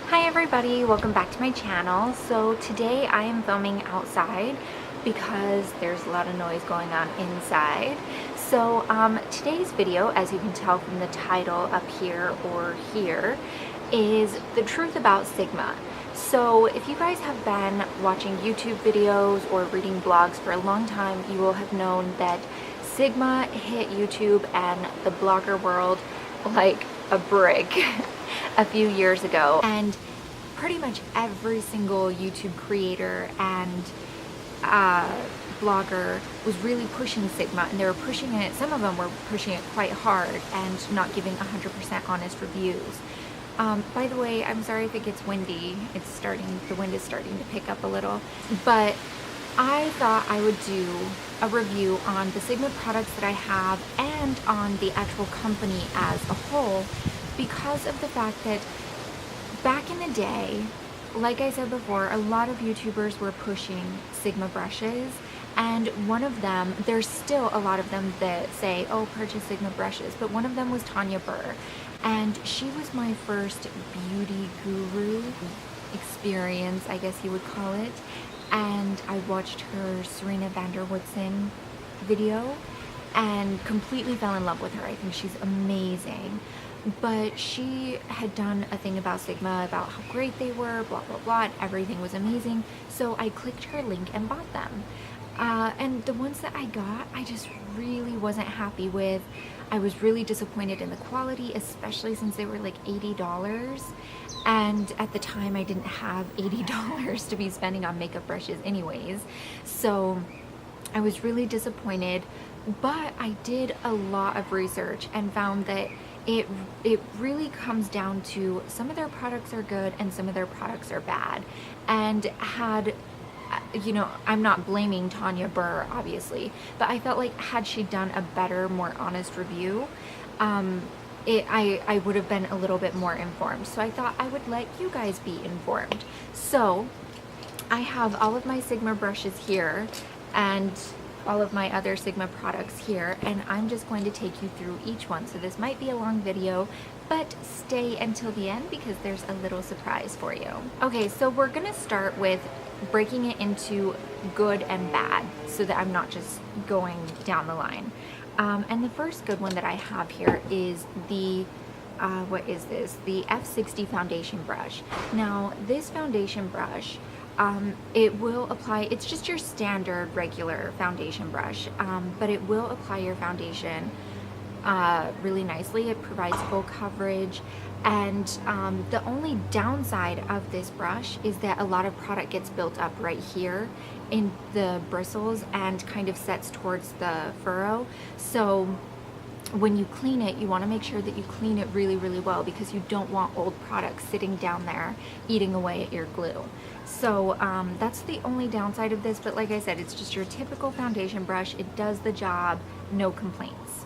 Hi everybody, welcome back to my channel. So today I am filming outside because there's a lot of noise going on inside. So today's video, as you can tell from the title up here or here, is the truth about Sigma. So if you guys have been watching YouTube videos or reading blogs for a long time, you will have known that Sigma hit YouTube and the blogger world like a brick a few years ago, and pretty much every single YouTube creator and blogger was really pushing Sigma, and they were pushing it, some of them were pushing it quite hard and not giving 100% honest reviews. By the way, I'm sorry if it gets windy. The wind is starting to pick up a little, but I thought I would do a review on the Sigma products that I have and on the actual company as a whole, because of the fact that back in the day, like I said before, a lot of YouTubers were pushing Sigma brushes, and one of them, there's still a lot of them that say, oh, purchase Sigma brushes, but one of them was TUMBLR, and she was my first beauty guru experience, I guess you would call it, and I watched her Serena Vanderwoodson video and completely fell in love with her. I think she's amazing. But she had done a thing about Sigma, about how great they were, blah blah blah, and everything was amazing. So I clicked her link and bought them. And the ones that I got, I just really wasn't happy with. I was really disappointed in the quality, especially since they were like $80. And at the time I didn't have $80 to be spending on makeup brushes anyways. So I was really disappointed, but I did a lot of research and found that it really comes down to some of their products are good and some of their products are bad. And had, you know, I'm not blaming Tanya Burr, obviously, but I felt like had she done a better, more honest review, I would have been a little bit more informed. So I thought I would let you guys be informed. So I have all of my Sigma brushes here and all of my other Sigma products here, and I'm just going to take you through each one. So this might be a long video, but stay until the end because there's a little surprise for you. Okay, so we're gonna start with breaking it into good and bad so that I'm not just going down the line. And the first good one that I have here is the what is this? The F60 foundation brush. Now this foundation brush, it will apply, it's just your standard regular foundation brush, but it will apply your foundation really nicely. It provides full coverage, and the only downside of this brush is that a lot of product gets built up right here in the bristles and kind of sets towards the furrow. So when you clean it, you want to make sure that you clean it really, really well, because you don't want old products sitting down there eating away at your glue. So that's the only downside of this, but like I said, it's just your typical foundation brush. It does the job, no complaints.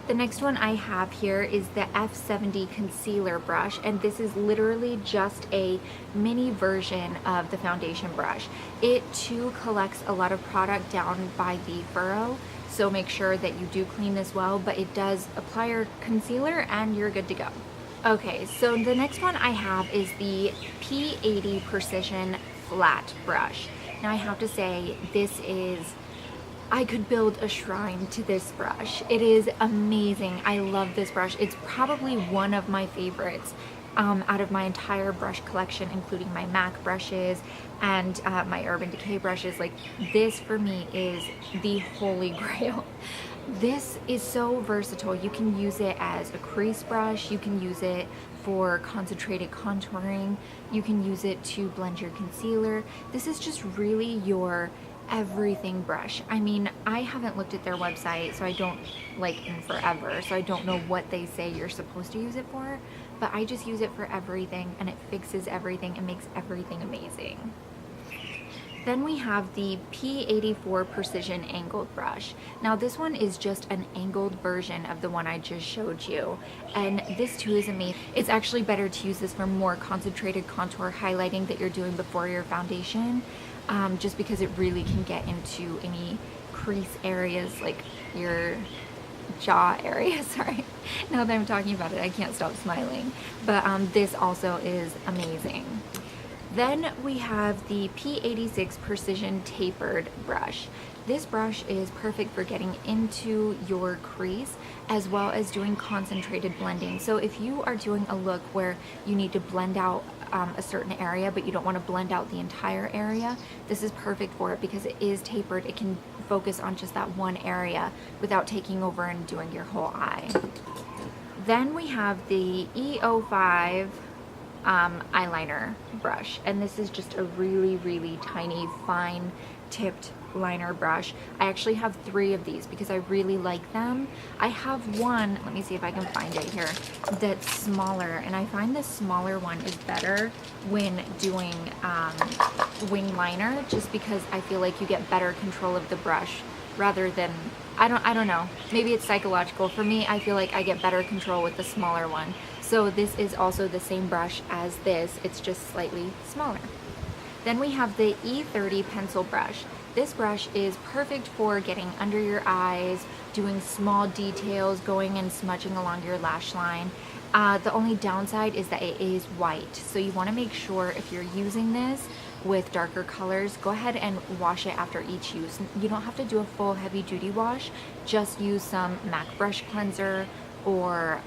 The next one I have here is the F70 concealer brush, and this is literally just a mini version of the foundation brush. It too collects a lot of product down by the furrow, so make sure that you do clean this well, but it does apply your concealer and you're good to go. Okay, so the next one I have is the P80 Precision Flat Brush. Now I have to say, this is, I could build a shrine to this brush. It is amazing. I love this brush. It's probably one of my favorites out of my entire brush collection, including my MAC brushes and my Urban Decay brushes. Like, this for me is the holy grail. This is so versatile. You can use it as a crease brush, you can use it for concentrated contouring, you can use it to blend your concealer. This is just really your everything brush. I mean, I haven't looked at their website, so I don't, like, in forever, so I don't know what they say you're supposed to use it for, but I just use it for everything, and it fixes everything and makes everything amazing. Then we have the P84 Precision Angled Brush. Now this one is just an angled version of the one I just showed you, and this too is amazing. It's actually better to use this for more concentrated contour highlighting that you're doing before your foundation, just because it really can get into any crease areas like your jaw area, sorry, Now that I'm talking about it, I can't stop smiling. But this also is amazing. Then we have the P86 Precision Tapered Brush. This brush is perfect for getting into your crease as well as doing concentrated blending. So if you are doing a look where you need to blend out a certain area but you don't want to blend out the entire area, this is perfect for it because it is tapered. It can focus on just that one area without taking over and doing your whole eye. Then we have the E05 eyeliner brush, and this is just a really tiny fine tipped liner brush. I actually have 3 of these because I really like them. I have one, let me see if I can find it here, that's smaller, and I find the smaller one is better when doing wing liner, just because I feel like you get better control of the brush rather than, I don't know, maybe it's psychological. For me, I feel like I get better control with the smaller one. So this is also the same brush as this, it's just slightly smaller. Then we have the E30 pencil brush. This brush is perfect for getting under your eyes, doing small details, going and smudging along your lash line. The only downside is that it is white, so you want to make sure if you're using this with darker colors, go ahead and wash it after each use. You don't have to do a full heavy duty wash, just use some MAC brush cleanser or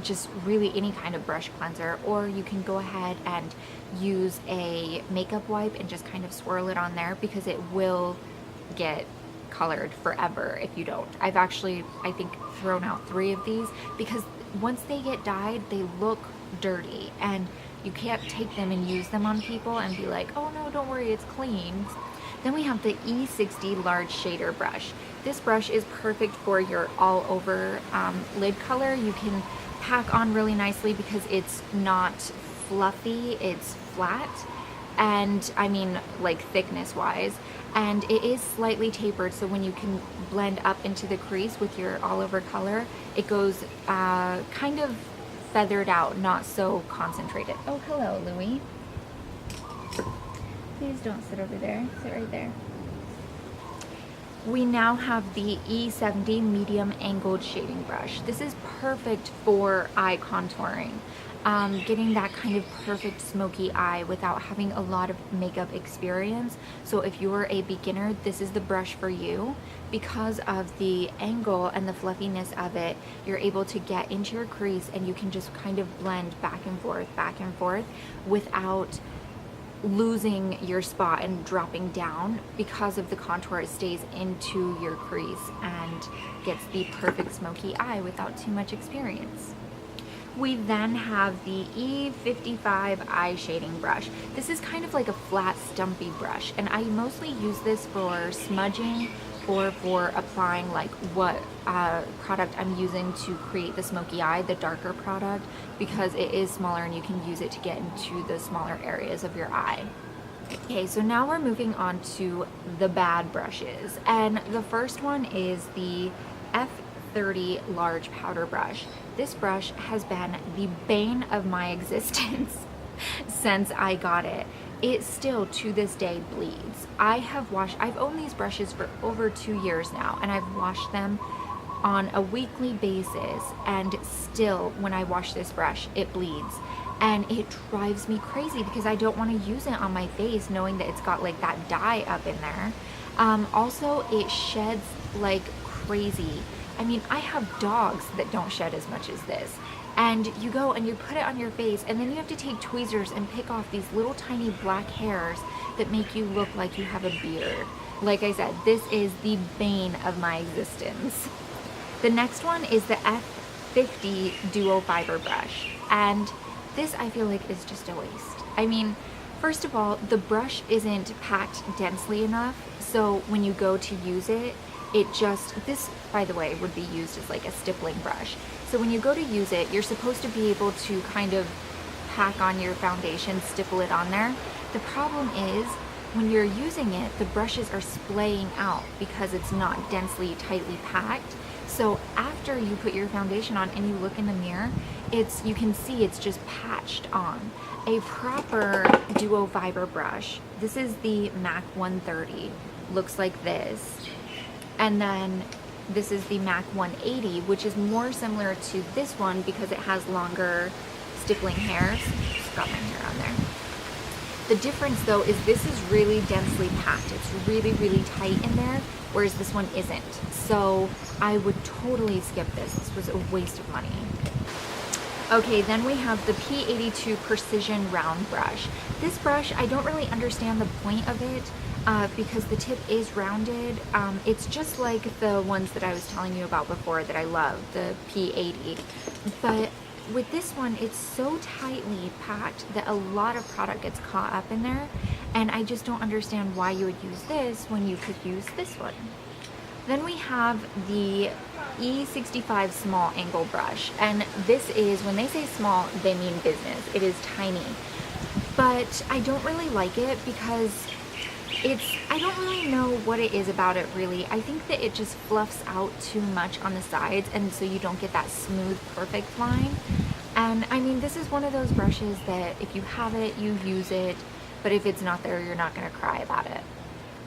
just really any kind of brush cleanser, or you can go ahead and use a makeup wipe and just kind of swirl it on there because it will get colored forever if you don't. I've actually, I think, thrown out 3 of these because once they get dyed, they look dirty and you can't take them and use them on people and be like, oh no, don't worry, it's clean. Then we have the E60 large shader brush. This brush is perfect for your all over lid color. You can pack on really nicely because it's not fluffy, it's flat, and I mean like thickness wise, and it is slightly tapered, so when you can blend up into the crease with your all over color, it goes kind of feathered out, not so concentrated. Oh, hello, Louie. Please don't sit over there, sit right there. We now have the E70 medium angled shading brush. This is perfect for eye contouring. Getting that kind of perfect smoky eye without having a lot of makeup experience. So if you're a beginner, this is the brush for you. Because of the angle and the fluffiness of it, you're able to get into your crease and you can just kind of blend back and forth without losing your spot and dropping down. Because of the contour, it stays into your crease and gets the perfect smoky eye without too much experience. We then have the E55 eye shading brush. This is kind of like a flat stumpy brush, and I mostly use this for smudging or for applying like what product I'm using to create the smoky eye, the darker product, because it is smaller and you can use it to get into the smaller areas of your eye. Okay, so now we're moving on to the bad brushes, and the first one is the F30 large powder brush. This brush has been the bane of my existence since I got it. It still to this day bleeds. I've owned these brushes for over 2 years now, and I've washed them on a weekly basis, and still when I wash this brush it bleeds, and it drives me crazy because I don't want to use it on my face knowing that it's got like that dye up in there. Also, it sheds like crazy. I mean, I have dogs that don't shed as much as this. And you go and you put it on your face, and then you have to take tweezers and pick off these little tiny black hairs that make you look like you have a beard. Like I said, this is the bane of my existence. The next one is the F50 duo fiber brush. And this I feel like is just a waste. I mean, first of all, the brush isn't packed densely enough, so when you go to use it, this, by the way, would be used as like a stippling brush. So when you go to use it, you're supposed to be able to kind of pack on your foundation, stipple it on there. The problem is, when you're using it, the brushes are splaying out because it's not densely, tightly packed. So after you put your foundation on and you look in the mirror, you can see it's just patched on. A proper duo fiber brush, this is the MAC 130, looks like this. And then This is the MAC 180, which is more similar to this one because it has longer stippling hairs. Just got my hair on there. The difference though is this is really densely packed. It's really, really tight in there, whereas this one isn't. So I would totally skip this. This was a waste of money. Okay, then we have the P82 Precision Round Brush. This brush, I don't really understand the point of it because the tip is rounded. It's just like the ones that I was telling you about before that I love, the P80. But with this one, it's so tightly packed that a lot of product gets caught up in there, and I just don't understand why you would use this when you could use this one. Then we have the E65 Small Angle Brush, and this is, when they say small, they mean business. It is tiny, but I don't really like it because I don't really know what it is about it really. I think that it just fluffs out too much on the sides, and so you don't get that smooth, perfect line. And I mean, this is one of those brushes that if you have it, you use it, but if it's not there, you're not gonna cry about it.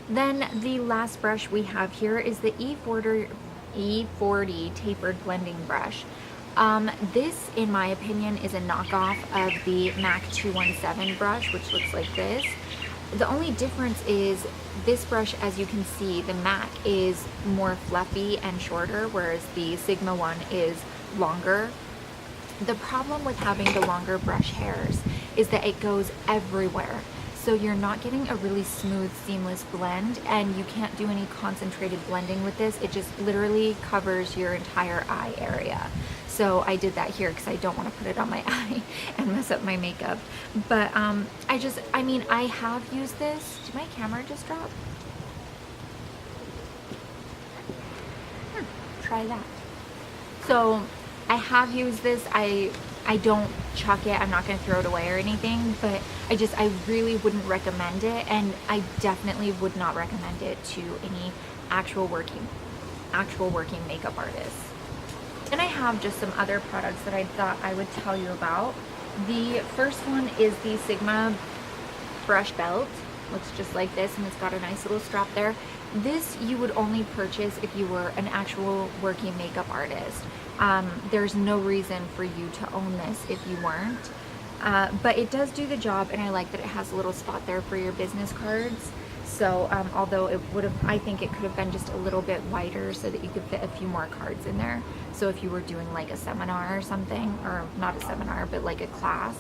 Then the last brush we have here is the E40 Tapered Blending Brush. This, in my opinion, is a knockoff of the MAC 217 brush, which looks like this. The only difference is this brush, as you can see, the MAC is more fluffy and shorter, whereas the Sigma one is longer. The problem with having the longer brush hairs is that it goes everywhere. So you're not getting a really smooth, seamless blend, and you can't do any concentrated blending with this. It just literally covers your entire eye area. So I did that here because I don't want to put it on my eye and mess up my makeup. But I mean, I have used this. Did my camera just drop? Try that. So I have used this. I don't chuck it. I'm not going to throw it away or anything, but I really wouldn't recommend it, and I definitely would not recommend it to any actual working makeup artists. And I have just some other products that I thought I would tell you about. The first one is the Sigma brush belt. Looks just like this, and it's got a nice little strap there. This you would only purchase if you were an actual working makeup artist. There's no reason for you to own this if you weren't. But it does do the job, and I like that it has a little spot there for your business cards. So although it would have, I think it could have been just a little bit wider so that you could fit a few more cards in there. So if you were doing like a seminar or something, or not a seminar, but like a class,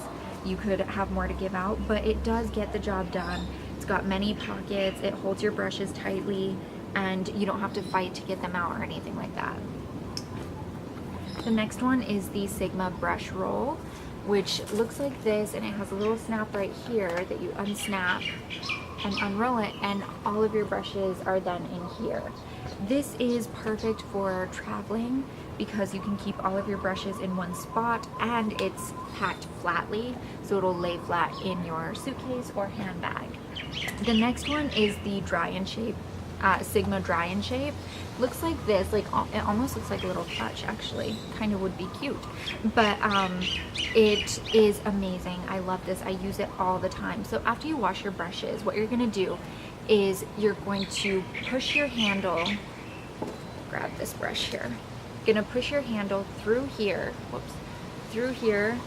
you could have more to give out. But it does get the job done. It's got many pockets, it holds your brushes tightly, and you don't have to fight to get them out or anything like that. The next one is the Sigma brush roll, which looks like this, and it has a little snap right here that you unsnap and unroll it, and all of your brushes are then in here. This is perfect for traveling because you can keep all of your brushes in one spot, and it's packed flatly, so it'll lay flat in your suitcase or handbag. The next one is the Dry and Shape, Sigma Dry and Shape. Looks like this, like it almost looks like a little clutch actually. Kind of would be cute, but it is amazing. I love this. I use it all the time. So after you wash your brushes, what you're gonna do is you're going to push your handle, grab this brush here, you're gonna push your handle through here, whoops, through here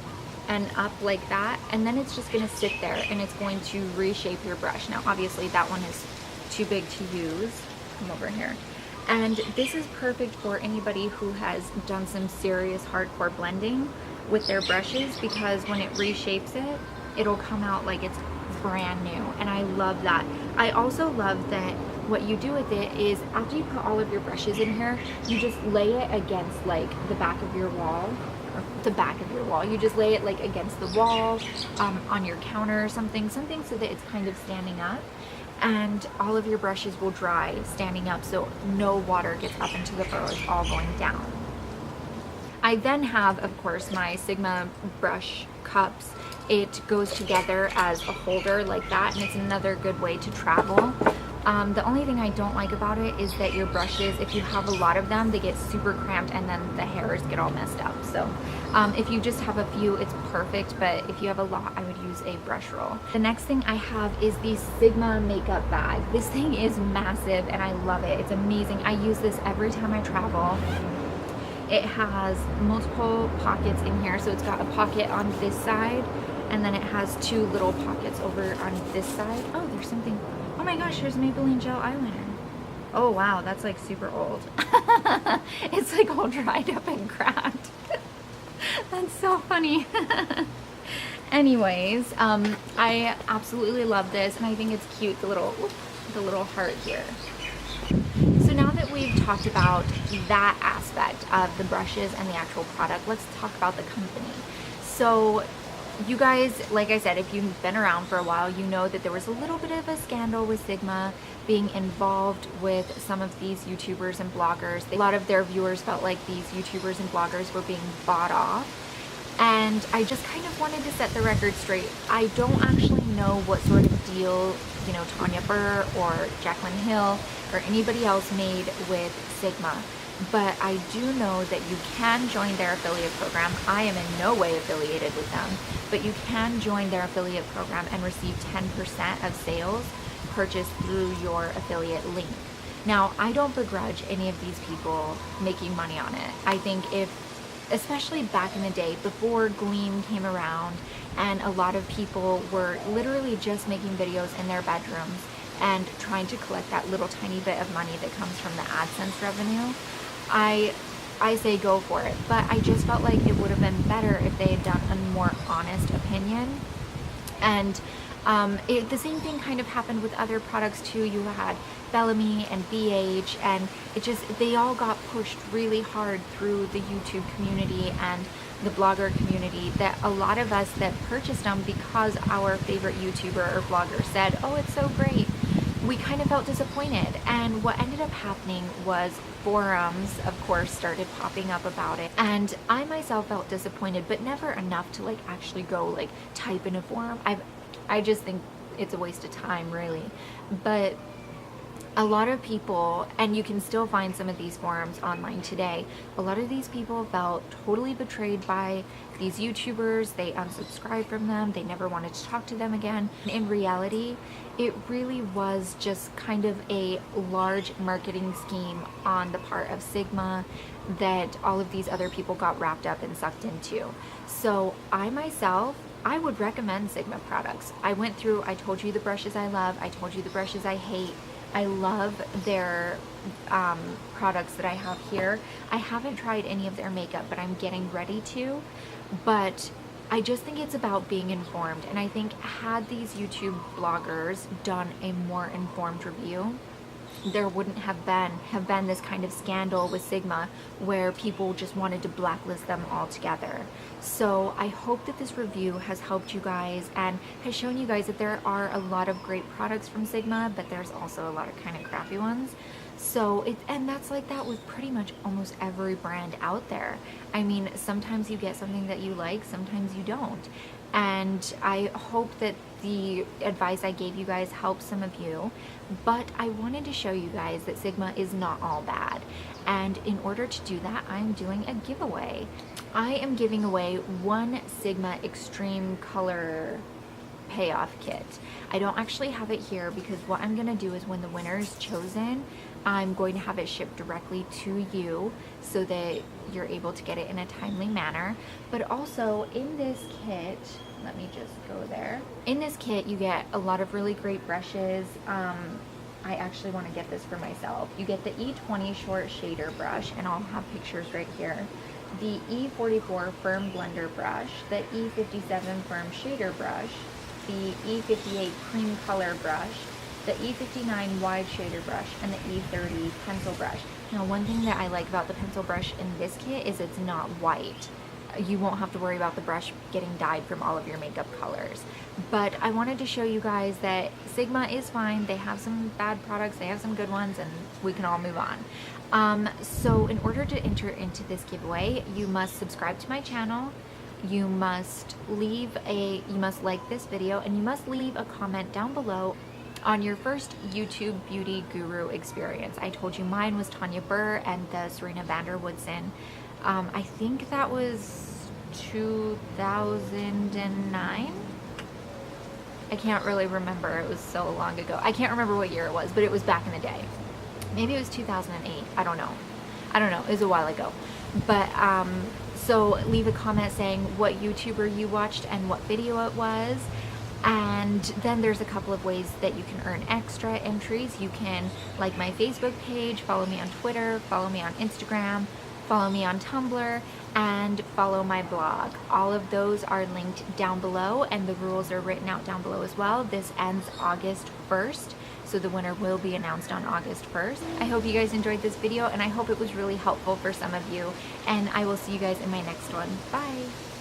and up like that, and then it's just gonna sit there and it's going to reshape your brush. Now obviously that one is too big to use. Come over here. And this is perfect for anybody who has done some serious hardcore blending with their brushes, because when it reshapes it, it'll come out like it's brand new, and I love that. I also love that what you do with it is after you put all of your brushes in here, you just lay it against like the back of your wall, or the back of your wall. You just lay it like against the wall, on your counter or something so that it's kind of standing up, and all of your brushes will dry standing up, so no water gets up into the fur. It's all going down. I then have, of course, my Sigma brush cups. It goes together as a holder like that, and it's another good way to travel. The only thing I don't like about it is that your brushes, if you have a lot of them, they get super cramped and then the hairs get all messed up. So if you just have a few, it's perfect, but if you have a lot, I would use a brush roll. The next thing I have is the Sigma makeup bag. This thing is massive and I love it. It's amazing. I use this every time I travel. It has multiple pockets in here. So it's got a pocket on this side and then it has two little pockets over on this side. Oh, there's something. Oh my gosh, there's Maybelline gel eyeliner. Oh wow, that's like super old. It's like all dried up and cracked. That's so funny. Anyways, I absolutely love this and I think it's cute, the little heart here. So now that we've talked about that aspect of the brushes and the actual product, let's talk about the company. So you guys, like I said, if you've been around for a while, you know that there was a little bit of a scandal with Sigma being involved with some of these YouTubers and bloggers. A lot of their viewers felt like these YouTubers and bloggers were being bought off. And I just kind of wanted to set the record straight. I don't actually know what sort of deal, you know, Tanya Burr or Jaclyn Hill or anybody else made with Sigma. But I do know that you can join their affiliate program. I am in no way affiliated with them, but you can join their affiliate program and receive 10% of sales purchased through your affiliate link. Now, I don't begrudge any of these people making money on it. I think especially back in the day before Gleam came around and a lot of people were literally just making videos in their bedrooms and trying to collect that little tiny bit of money that comes from the AdSense revenue, I say go for it. But I just felt like it would have been better if they had done a more honest opinion. And the same thing kind of happened with other products too. You had Bellamy and BH, and they all got pushed really hard through the YouTube community and the blogger community, that a lot of us that purchased them because our favorite YouTuber or blogger said, oh, it's so great, we kind of felt disappointed. And what ended up happening was forums, of course, started popping up about it, and I myself felt disappointed, but never enough to like actually go like type in a forum. I just think it's a waste of time, really. But a lot of people, and you can still find some of these forums online today, a lot of these people felt totally betrayed by these YouTubers. They unsubscribed from them. They never wanted to talk to them again. In reality, it really was just kind of a large marketing scheme on the part of Sigma that all of these other people got wrapped up and sucked into. So I myself, I would recommend Sigma products. I went through, I told you the brushes I love, I told you the brushes I hate. I love their products that I have here. I haven't tried any of their makeup, but I'm getting ready to. But I just think it's about being informed. And I think had these YouTube bloggers done a more informed review, there wouldn't have been this kind of scandal with Sigma where people just wanted to blacklist them altogether. So I hope that this review has helped you guys and has shown you guys that there are a lot of great products from Sigma, but there's also a lot of kind of crappy ones. So and that's like that with pretty much almost every brand out there. I mean, sometimes you get something that you like, sometimes you don't. And I hope that the advice I gave you guys helps some of you, but I wanted to show you guys that Sigma is not all bad. And in order to do that, I'm doing a giveaway. I am giving away one Sigma Extreme Color payoff kit. I don't actually have it here because what I'm gonna do is when the winner is chosen, I'm going to have it shipped directly to you so that you're able to get it in a timely manner. But also in this kit, let me just go there. In this kit, you get a lot of really great brushes. I actually want to get this for myself. You get the E20 short shader brush, and I'll have pictures right here. The E44 firm blender brush, the E57 firm shader brush, the E58 cream color brush, the E59 wide shader brush, and the E30 pencil brush. Now, one thing that I like about the pencil brush in this kit is it's not white. You won't have to worry about the brush getting dyed from all of your makeup colors. But I wanted to show you guys that Sigma is fine. They have some bad products, they have some good ones, and we can all move on. So in order to enter into this giveaway, you must subscribe to my channel, you must like this video, and you must leave a comment down below on your first YouTube beauty guru experience. I told you mine was Tanya Burr and the Serena Vanderwoodson. I think that was 2009. I can't really remember. It was so long ago. I can't remember what year it was, but it was back in the day. Maybe it was 2008. I don't know. It was a while ago. But so leave a comment saying what YouTuber you watched and what video it was. And then there's a couple of ways that you can earn extra entries. You can like my Facebook page, follow me on Twitter, follow me on Instagram, follow me on Tumblr, and follow my blog. All of those are linked down below, and the rules are written out down below as well. This ends August 1st, so the winner will be announced on August 1st. I hope you guys enjoyed this video, and I hope it was really helpful for some of you, and I will see you guys in my next one. Bye!